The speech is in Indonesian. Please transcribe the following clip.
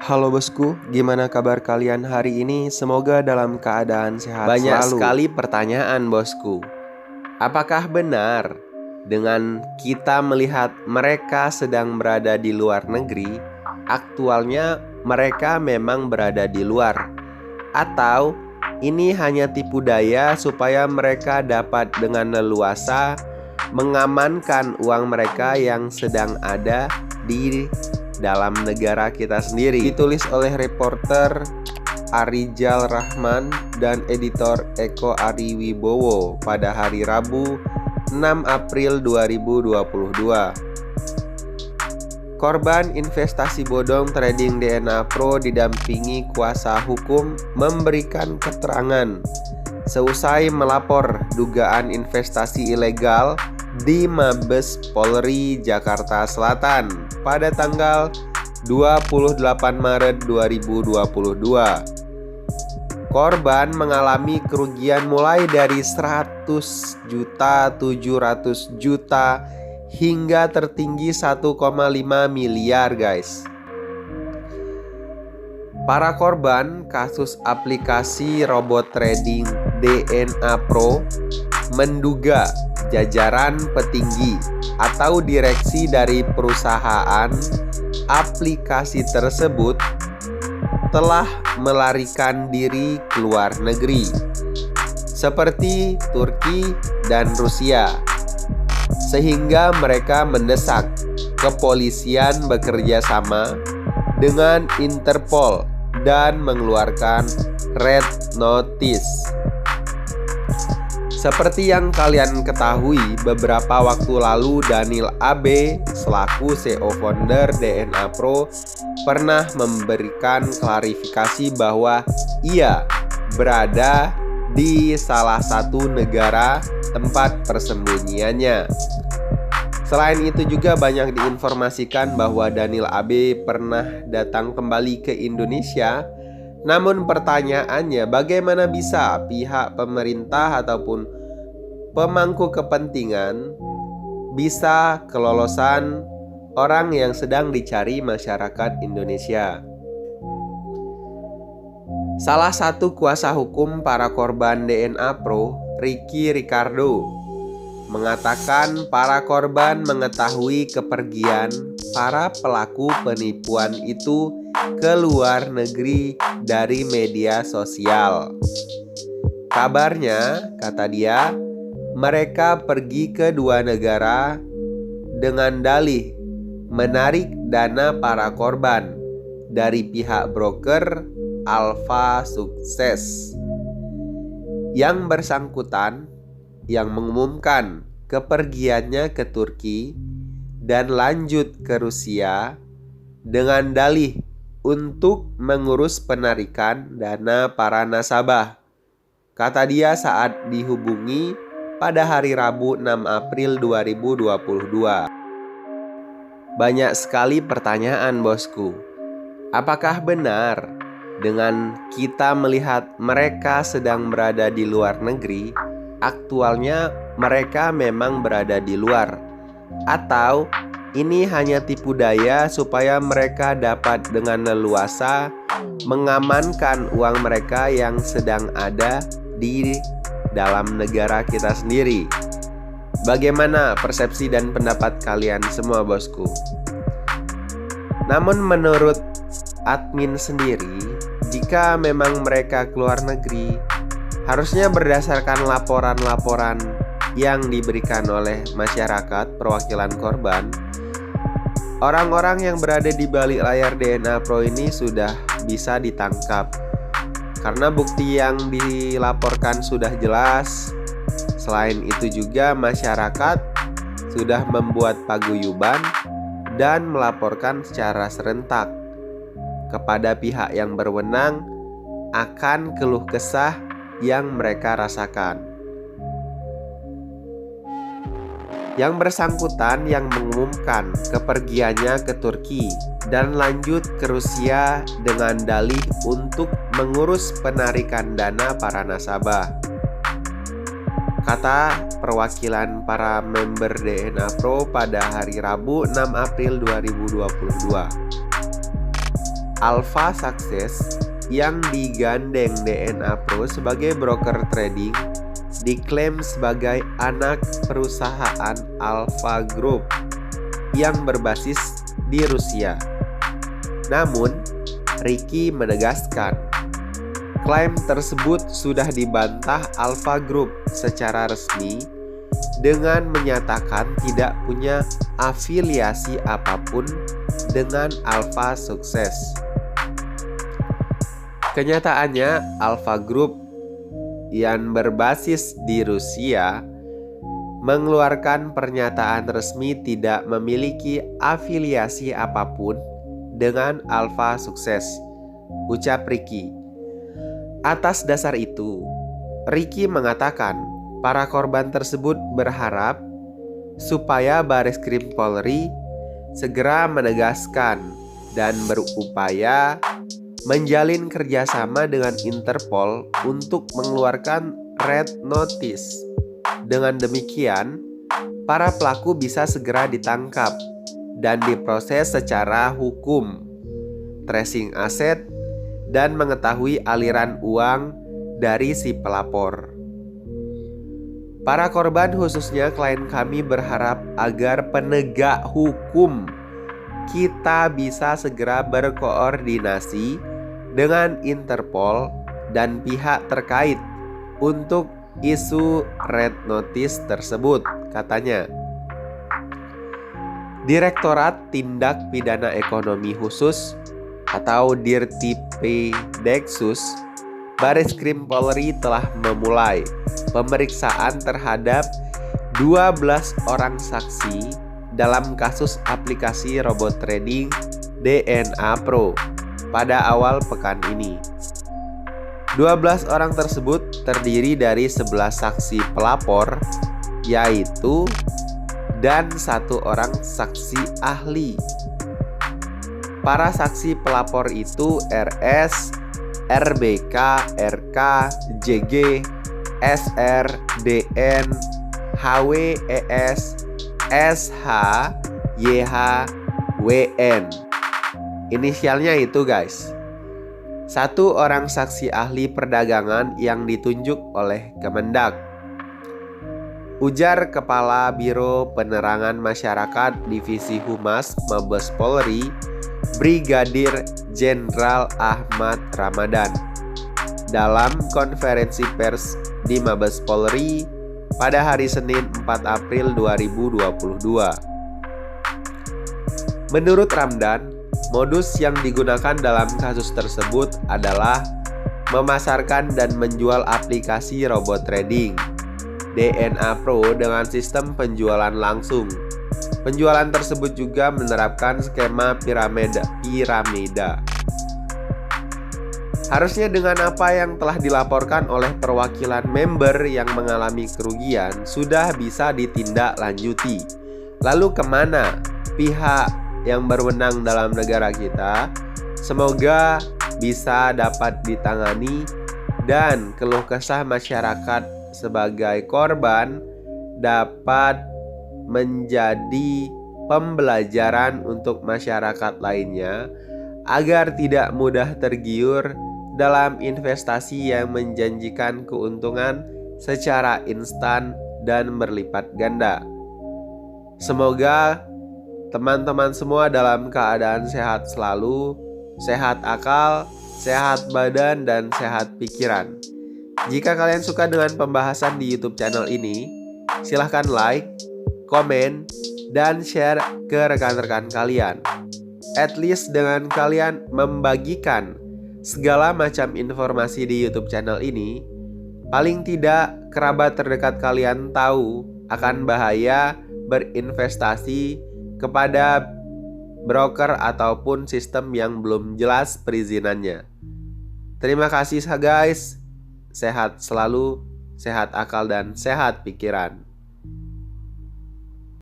Halo bosku, gimana kabar kalian hari ini? Semoga dalam keadaan sehat selalu. Banyak sekali pertanyaan bosku. Apakah benar dengan kita melihat mereka sedang berada di luar negeri, aktualnya mereka memang berada di luar? Atau ini hanya tipu daya supaya mereka dapat dengan leluasa mengamankan uang mereka yang sedang ada di dalam negara kita sendiri? Ditulis oleh reporter Arijal Rahman dan editor Eko Ariwibowo pada hari Rabu 6 April 2022. Korban investasi bodong trading DNA Pro didampingi kuasa hukum memberikan keterangan seusai melapor dugaan investasi ilegal di Mabes Polri Jakarta Selatan pada tanggal 28 Maret 2022. Korban mengalami kerugian mulai dari 100 juta, 700 juta hingga tertinggi 1,5 miliar guys. Para korban kasus aplikasi robot trading DNA Pro menduga jajaran petinggi atau direksi dari perusahaan aplikasi tersebut telah melarikan diri ke luar negeri seperti Turki dan Rusia, sehingga mereka mendesak kepolisian bekerja sama dengan Interpol dan mengeluarkan red notice. Seperti yang kalian ketahui, beberapa waktu lalu Daniel AB selaku CEO founder DNA Pro pernah memberikan klarifikasi bahwa ia berada di salah satu negara tempat persembunyiannya. Selain itu juga banyak diinformasikan bahwa Daniel AB pernah datang kembali ke Indonesia. Namun pertanyaannya, bagaimana bisa pihak pemerintah ataupun pemangku kepentingan bisa kelolosan orang yang sedang dicari masyarakat Indonesia? Salah satu kuasa hukum para korban DNA Pro, Ricky Ricardo, mengatakan para korban mengetahui kepergian para pelaku penipuan itu ke luar negeri dari media sosial. Kabarnya, kata dia, mereka pergi ke dua negara dengan dalih menarik dana para korban dari pihak broker Alpha Sukses. Yang bersangkutan yang mengumumkan kepergiannya ke Turki dan lanjut ke Rusia dengan dalih untuk mengurus penarikan dana para nasabah, kata dia saat dihubungi pada hari Rabu 6 April 2022. Banyak sekali pertanyaan bosku. Apakah benar dengan kita melihat mereka sedang berada di luar negeri, aktualnya mereka memang berada di luar? Atau ini hanya tipu daya supaya mereka dapat dengan leluasa mengamankan uang mereka yang sedang ada di dalam negara kita sendiri? Bagaimana persepsi dan pendapat kalian semua bosku? Namun menurut admin sendiri, jika memang mereka keluar negeri, harusnya berdasarkan laporan-laporan yang diberikan oleh masyarakat perwakilan korban, orang-orang yang berada di balik layar DNA Pro ini sudah bisa ditangkap karena bukti yang dilaporkan sudah jelas. Selain itu juga masyarakat sudah membuat paguyuban dan melaporkan secara serentak kepada pihak yang berwenang akan keluh kesah yang mereka rasakan. Yang bersangkutan yang mengumumkan kepergiannya ke Turki dan lanjut ke Rusia dengan dalih untuk mengurus penarikan dana para nasabah, kata perwakilan para member DNA Pro pada hari Rabu 6 April 2022. Alpha Success yang digandeng DNA Pro sebagai broker trading diklaim sebagai anak perusahaan Alpha Group yang berbasis di Rusia. Namun, Ricky menegaskan klaim tersebut sudah dibantah Alpha Group secara resmi dengan menyatakan tidak punya afiliasi apapun dengan Alpha Success. Kenyataannya, Alpha Group yang berbasis di Rusia mengeluarkan pernyataan resmi tidak memiliki afiliasi apapun dengan Alpha Success, ucap Ricky. Atas dasar itu, Ricky mengatakan para korban tersebut berharap supaya Bareskrim Polri segera menegaskan dan berupaya menjalin kerjasama dengan Interpol untuk mengeluarkan red notice. Dengan demikian, para pelaku bisa segera ditangkap dan diproses secara hukum, tracing aset, dan mengetahui aliran uang dari si pelapor. Para korban, khususnya klien kami, berharap agar penegak hukum kita bisa segera berkoordinasi dengan Interpol dan pihak terkait untuk isu red notice tersebut, katanya. Direktorat Tindak Pidana Ekonomi Khusus atau Dirtipideksus Bareskrim Polri telah memulai pemeriksaan terhadap 12 orang saksi dalam kasus aplikasi robot trading DNA Pro pada awal pekan ini. 12 orang tersebut terdiri dari 11 saksi pelapor, yaitu dan 1 orang saksi ahli. Para saksi pelapor itu RS, RBK, RK, JG, SR, DN, HW, ES, SH, YH, WN. Inisialnya itu guys. 1 orang saksi ahli perdagangan yang ditunjuk oleh Kemendak, ujar Kepala Biro Penerangan Masyarakat Divisi Humas Mabes Polri, Brigadir Jenderal Ahmad Ramadan, dalam konferensi pers di Mabes Polri pada hari Senin 4 April 2022. Menurut Ramdan, modus yang digunakan dalam kasus tersebut adalah memasarkan dan menjual aplikasi robot trading DNA Pro dengan sistem penjualan langsung. Penjualan tersebut juga menerapkan skema piramida. Harusnya dengan apa yang telah dilaporkan oleh perwakilan member yang mengalami kerugian sudah bisa ditindaklanjuti. Lalu kemana pihak yang berwenang dalam negara kita? Semoga bisa dapat ditangani dan keluh kesah masyarakat sebagai korban dapat menjadi pembelajaran untuk masyarakat lainnya agar tidak mudah tergiur dalam investasi yang menjanjikan keuntungan secara instan dan berlipat ganda. Semoga teman-teman semua dalam keadaan sehat selalu, sehat akal, sehat badan, dan sehat pikiran. Jika kalian suka dengan pembahasan di YouTube channel ini, silahkan like, komen, dan share ke rekan-rekan kalian. At least dengan kalian membagikan segala macam informasi di YouTube channel ini, paling tidak kerabat terdekat kalian tahu akan bahaya berinvestasi kepada broker ataupun sistem yang belum jelas perizinannya. Terima kasih guys. Sehat selalu, sehat akal dan sehat pikiran.